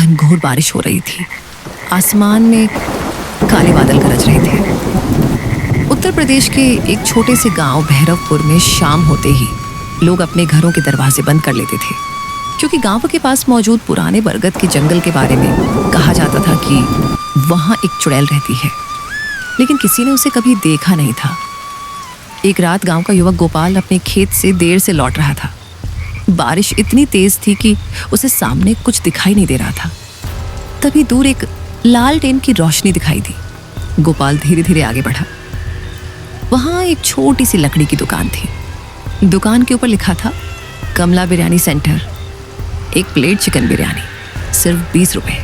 घनघोर बारिश हो रही थी। आसमान में काले बादल गरज रहे थे। उत्तर प्रदेश के एक छोटे से गांव भैरवपुर में शाम होते ही लोग अपने घरों के दरवाजे बंद कर लेते थे, क्योंकि गांव के पास मौजूद पुराने बरगद के जंगल के बारे में कहा जाता था कि वहां एक चुड़ैल रहती है, लेकिन किसी ने उसे कभी देखा नहीं था। एक रात गांव का युवक गोपाल अपने खेत से देर से लौट रहा था। बारिश इतनी तेज थी कि उसे सामने कुछ दिखाई नहीं दे रहा था। तभी दूर एक लालटेन की रोशनी दिखाई दी। गोपाल धीरे धीरे आगे बढ़ा। वहां एक छोटी सी लकड़ी की दुकान थी। दुकान के ऊपर लिखा था कमला बिरयानी सेंटर। एक प्लेट चिकन बिरयानी, सिर्फ 20 रुपए।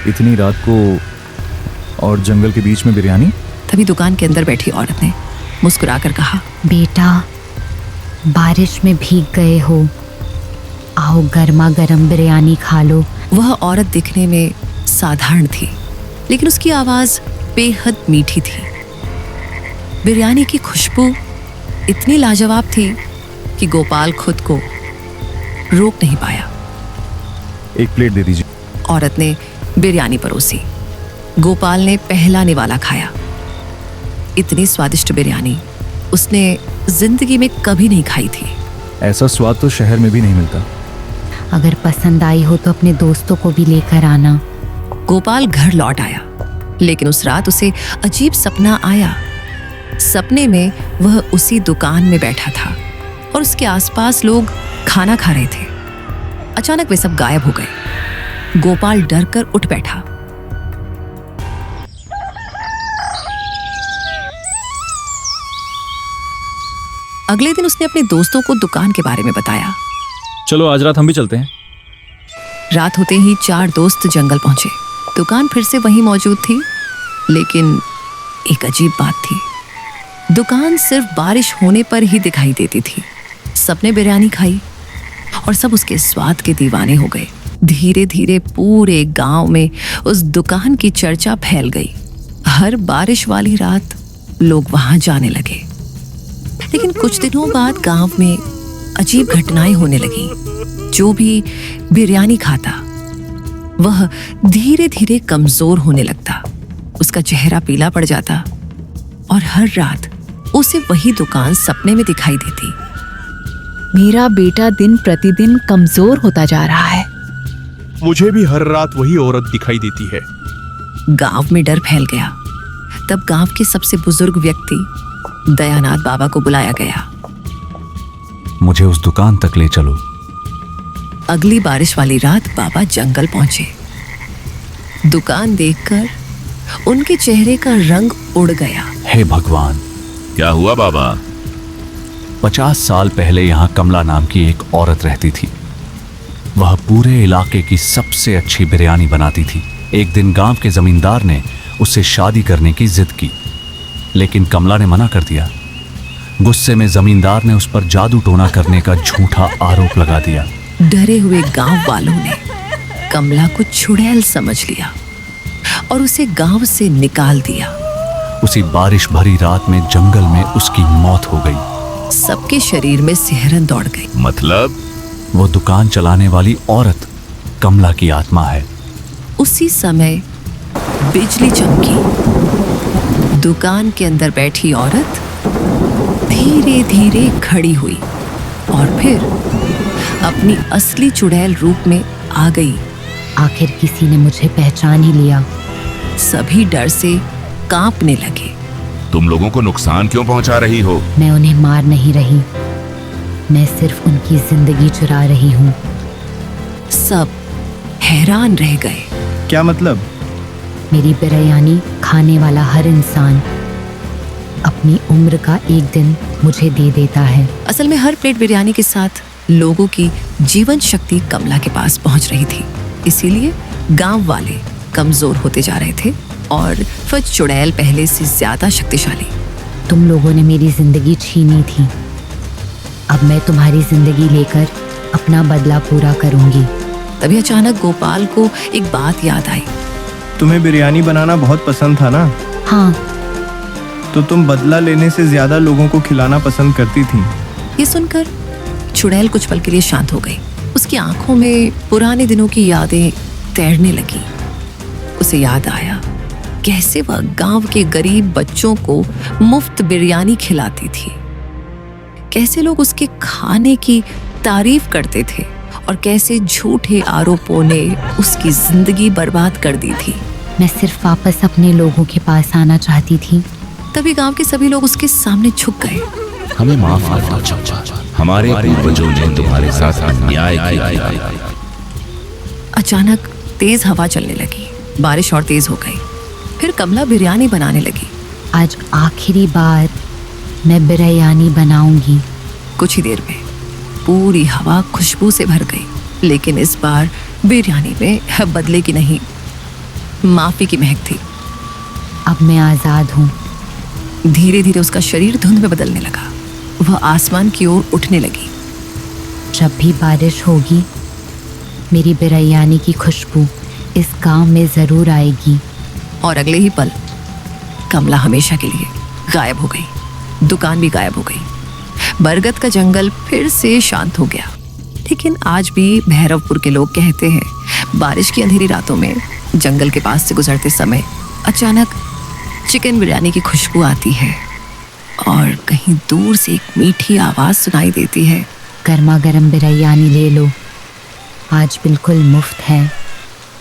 इतनी रात को और जंगल के बीच में बिरयानी? तभी दुकान के अंदर बैठी औरत ने मुस्कुराकर कहा, बेटा, बारिश में भीग गए हो, आओ गर्मा गर्म बिरयानी खा लो। वह औरत दिखने में साधारण थी, लेकिन उसकी आवाज बेहद मीठी थी। बिरयानी की खुशबू इतनी लाजवाब थी कि गोपाल खुद को रोक नहीं पाया। एक प्लेट दे दीजिए। औरत ने बिरयानी परोसी। गोपाल ने पहला निवाला खाया। इतनी स्वादिष्ट बिरयानी उसने जिंदगी में कभी नहीं खाई थी। ऐसा स्वाद तो शहर में भी नहीं मिलता। अगर पसंद आई हो तो अपने दोस्तों को भी लेकर आना। गोपाल घर लौट आया, लेकिन उस रात उसे अजीब सपना आया। सपने में वह उसी दुकान में बैठा था और उसके आसपास लोग खाना खा रहे थे। अचानक वे सब गायब हो गए। गोपाल डरकर उठ बैठा। अगले दिन उसने अपने दोस्तों को दुकान के बारे में बताया। चलो आज रात हम भी चलते हैं। रात होते ही 4 दोस्त जंगल पहुंचे। दुकान फिर से वहीं मौजूद थी, लेकिन एक अजीब बात थी। दुकान सिर्फ बारिश होने पर ही दिखाई देती थी। सबने बिरयानी खाई और सब उसके स्वाद के दीवाने हो गए। धीरे धीरे पूरे गांव में उस दुकान की चर्चा फैल गई। हर बारिश वाली रात लोग वहां जाने लगे। लेकिन कुछ दिनों बाद गांव में अजीब घटनाएं होने लगी। जो भी बिरयानी खाता वह धीरे धीरे कमजोर होने लगता। उसका चेहरा पीला पड़ जाता और हर रात उसे वही दुकान सपने में दिखाई देती। मेरा बेटा दिन प्रतिदिन कमजोर होता जा रहा है। मुझे भी हर रात वही औरत दिखाई देती है। गांव में डर फैल गया। तब गांव के सबसे बुजुर्ग व्यक्ति दयानाथ बाबा को बुलाया गया। मुझे उस दुकान तक ले चलो। अगली बारिश वाली रात बाबा जंगल पहुंचे। दुकान देखकर उनके चेहरे का रंग उड़ गया। हे भगवान! क्या हुआ बाबा? 50 साल पहले यहाँ कमला नाम की एक औरत रहती थी। वह पूरे इलाके की सबसे अच्छी बिरयानी बनाती थी। एक दिन गांव के जमींदार ने उससे शादी करने की जिद की, लेकिन कमला ने मना कर दिया। गुस्से में जमींदार ने उस पर जादू टोना करने का झूठा आरोप लगा दिया। डरे हुए गांव वालों ने कमला को चुड़ैल समझ लिया और उसे गांव से निकाल दिया। उसी बारिश भरी रात में जंगल में उसकी मौत हो गई। सबके शरीर में सिहरन दौड़ गई। मतलब? वो दुकान चलाने वाली औरत कमला की आत्मा है। उसी समय बिजली चमकी। दुकान के अंदर बैठी औरत धीरे धीरे खड़ी हुई और फिर अपनी असली चुड़ैल रूप में आ गई। आखिर किसी ने मुझे पहचान ही लिया। सभी डर से कांपने लगे। तुम लोगों को नुकसान क्यों पहुंचा रही हो? मैं उन्हें मार नहीं रही, मैं सिर्फ उनकी जिंदगी चुरा रही हूँ। सब हैरान रह गए। क्या मतलब? मेरी बिरयानी खाने वाला हर इंसान अपनी उम्र का एक दिन मुझे दे देता है। असल में हर प्लेट बिरयानी के साथ लोगों की जीवन शक्ति कमला के पास पहुंच रही थी। इसीलिए गांव वाले कमजोर होते जा रहे थे और फिर चुड़ैल पहले से ज्यादा शक्तिशाली। तुम लोगों ने मेरी जिंदगी छीनी थी, अब मैं तुम्हारी जिंदगी लेकर अपना बदला पूरा करूंगी। तभी अचानक गोपाल को एक बात याद आई। तुम्हें बिरयानी बनाना बहुत पसंद था ना? हाँ। तो तुम बदला लेने से ज्यादा लोगों को खिलाना पसंद करती थी। ये सुनकर चुड़ैल कुछ पल के लिए शांत हो गई। उसकी आंखों में पुराने दिनों की यादें तैरने लगी। उसे याद आया कैसे वह गांव के गरीब बच्चों को मुफ्त बिरयानी खिलाती थी, कैसे लोग उसके खाने की तारीफ करते थे और कैसे झूठे आरोपों ने उसकी जिंदगी बर्बाद कर दी थी। मैं सिर्फ वापस अपने लोगों के पास आना चाहती थी। तभी गांव के सभी लोग उसके सामने झुक गए। हमें माफ कर दो चचा, हमारे पूर्वजों ने तुम्हारे साथ अन्याय किया। अचानक तेज हवा चलने लगी, बारिश और तेज हो गई। फिर कमला बिरयानी बनाने लगी। आज आखिरी बार मैं बिरयानी बनाऊंगी। कुछ ही देर में पूरी हवा खुशबू से भर गई, लेकिन इस बार बिरयानी में बदले की नहीं, माफी की महक थी। अब मैं आज़ाद हूँ। धीरे धीरे उसका शरीर धुंध में बदलने लगा। वह आसमान की ओर उठने लगी। जब भी बारिश होगी मेरी बिरयानी की खुशबू इस गांव में ज़रूर आएगी। और अगले ही पल कमला हमेशा के लिए गायब हो गई। दुकान भी गायब हो गई। बरगद का जंगल फिर से शांत हो गया। लेकिन आज भी भैरवपुर के लोग कहते हैं बारिश की अंधेरी रातों में जंगल के पास से गुजरते समय अचानक चिकन बिरयानी की खुशबू आती है और कहीं दूर से एक मीठी आवाज़ सुनाई देती है। गर्मा गर्म बिरयानी ले लो, आज बिल्कुल मुफ्त है।